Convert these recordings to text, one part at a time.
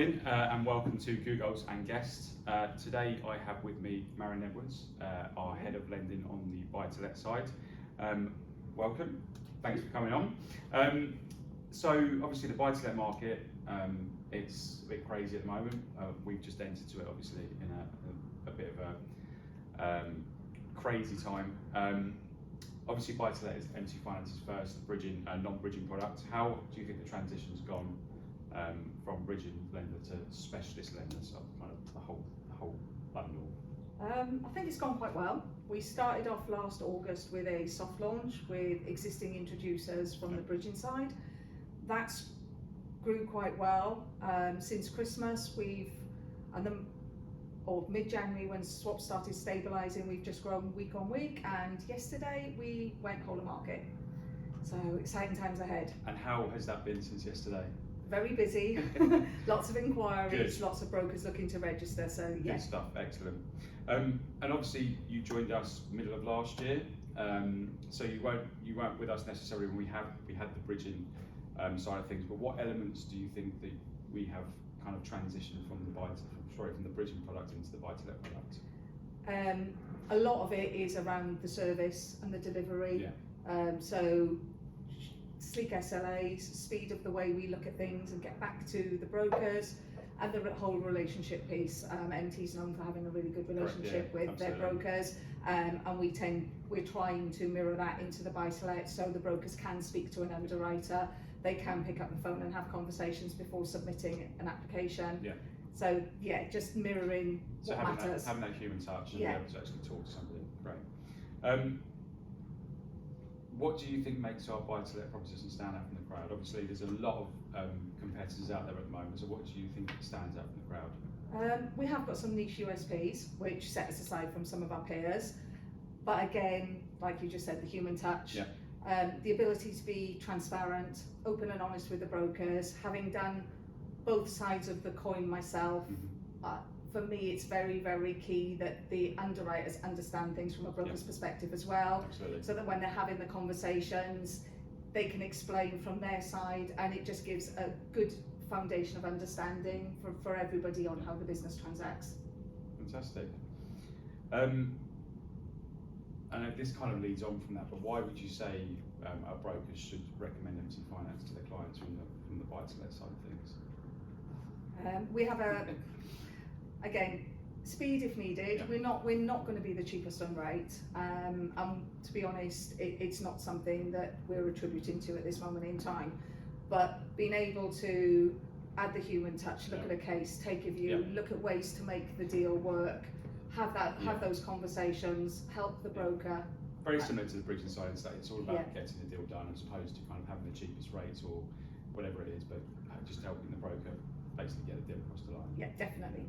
morning and welcome to Gugolz and Guest. Today I have with me Marylen, our Head of Lending on the buy-to-let side. Welcome, thanks for coming on. So obviously the buy-to-let market, it's a bit crazy at the moment. We've just entered to it obviously in a bit of a crazy time. Obviously buy-to-let is MC Finance's first bridging, non-bridging product. How do you think the transition's gone from bridging lender to specialist lenders, kind of the whole bundle? I think it's gone quite well. We started off last August with a soft launch with existing introducers from the bridging side. That's grew quite well. Since Christmas, or mid-January when swaps started stabilising, we've just grown week on week, and yesterday we went whole of market. So exciting times ahead. And how has that been since yesterday? Very busy, lots of inquiries, Good. Lots of brokers looking to register, so yeah. Good stuff, excellent. And obviously you joined us middle of last year, so you weren't with us necessarily when we had the bridging side of things, but what elements do you think that we have kind of transitioned from the bridging product into the buy-to-let product? A lot of it is around the service and the delivery. Yeah. So sleek SLAs, speed of the way we look at things and get back to the brokers, and the whole relationship piece. MT's known for having a really good relationship with their brokers, and we're trying to mirror that into the buy-to-let, so the brokers can speak to an underwriter, they can pick up the phone and have conversations before submitting an application. Yeah. So yeah, just mirroring so what matters. Having that human touch and be able to actually talk to somebody. Great. What do you think makes our buy-to-let proposition stand out from the crowd? Obviously, there's a lot of competitors out there at the moment, so what do you think stands out from the crowd? We have got some niche USPs, which set us aside from some of our peers. But again, like you just said, the human touch, the ability to be transparent, open and honest with the brokers, having done both sides of the coin myself, for me it's very, very key that the underwriters understand things from a broker's perspective as well. Absolutely. So that when they're having the conversations, they can explain from their side, and it just gives a good foundation of understanding for everybody on how the business transacts. Fantastic. And this kind of leads on from that, but why would you say our brokers should recommend MC Finance to their clients from the buy-to-let side of things? We have again, speed if needed. We're not going to be the cheapest on rate, and to be honest, it's not something that we're attributing to at this moment in time. But being able to add the human touch, look at a case, take a view, look at ways to make the deal work, have those conversations, help the broker. Very similar to the bridging side, it's all about getting the deal done as opposed to kind of having the cheapest rates or whatever it is, but just helping the broker basically get a deal across the line. Yeah, definitely.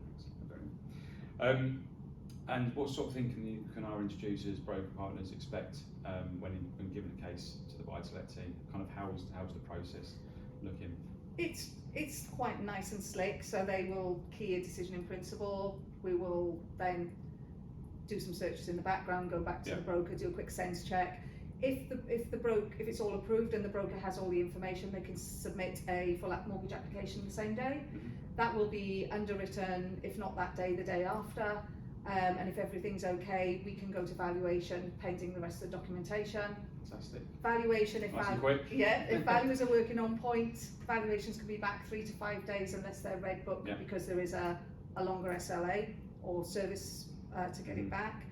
And what sort of thing can our introducers, broker partners expect when given a case to the buy-to-let team? Kind of how's the process looking? It's quite nice and slick. So they will key a decision in principle. We will then do some searches in the background, go back to the broker, do a quick sense check. If it's all approved and the broker has all the information, they can submit a full mortgage application the same day. That will be underwritten, if not that day, the day after. And if everything's okay, we can go to valuation, pending the rest of the documentation. Fantastic. Valuation, if valuers are working on point, valuations can be back 3 to 5 days unless they're red book, because there is a longer SLA or service to get it back.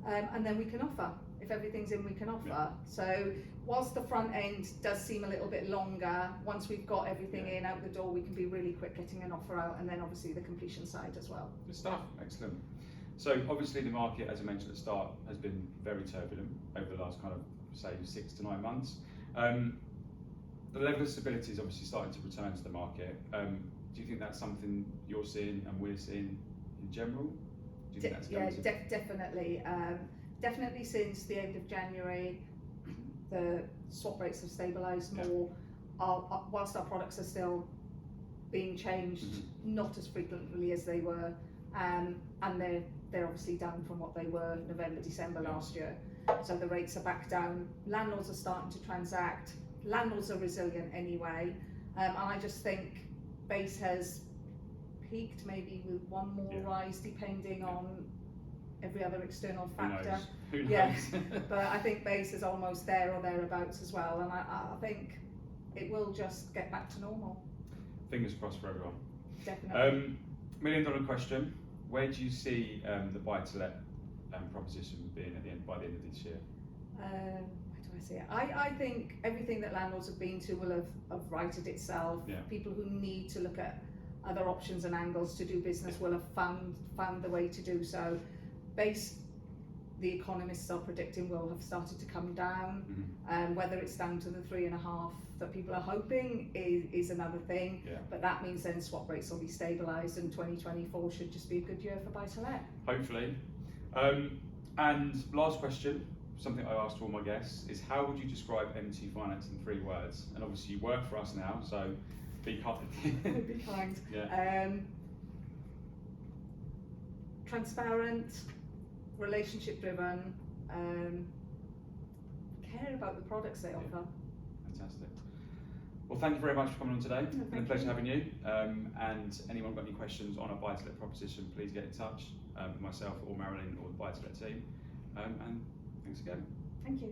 And then we can offer. If everything's in, we can offer. So whilst the front end does seem a little bit longer, once we've got everything in, out the door, we can be really quick getting an offer out, and then obviously the completion side as well. Good stuff, excellent. So obviously the market, as I mentioned at the start, has been very turbulent over the last kind of, say, 6 to 9 months. The level of stability is obviously starting to return to the market. Do you think that's something you're seeing and we're seeing in general? Do you think that's definitely. Definitely since the end of January, the swap rates have stabilised more. Whilst our products are still being changed, not as frequently as they were, and they're obviously down from what they were November, December last year. So the rates are back down. Landlords are starting to transact. Landlords are resilient anyway, and I just think base has peaked, maybe with one more Yeah. rise depending on every other external Who knows? factor. Who knows? Yeah, but I think base is almost there or thereabouts as well, and I think it will just get back to normal. Fingers crossed for everyone. Definitely. $1 million question. Where do you see the buy-to-let proposition being by the end of this year? Where do I see it? I think everything that landlords have been to will have righted itself. Yeah. People who need to look at other options and angles to do business will have found the way to do so. Base, the economists are predicting, will have started to come down. Whether it's down to the 3.5 that people are hoping is another thing. Yeah. But that means then swap rates will be stabilised, and 2024 should just be a good year for buy-to-let. Hopefully. And last question, something I asked all my guests, is how would you describe MT Finance in 3 words? And obviously you work for us now, so be kind. Be kind. Yeah. Transparent, relationship driven, care about the products they offer. Fantastic. Well, thank you very much for coming on today. It's been a thank pleasure you. having you. And anyone got any questions on a buy-to-let proposition, please get in touch with myself or Marylen or the buy-to-let team. And thanks again. Thank you.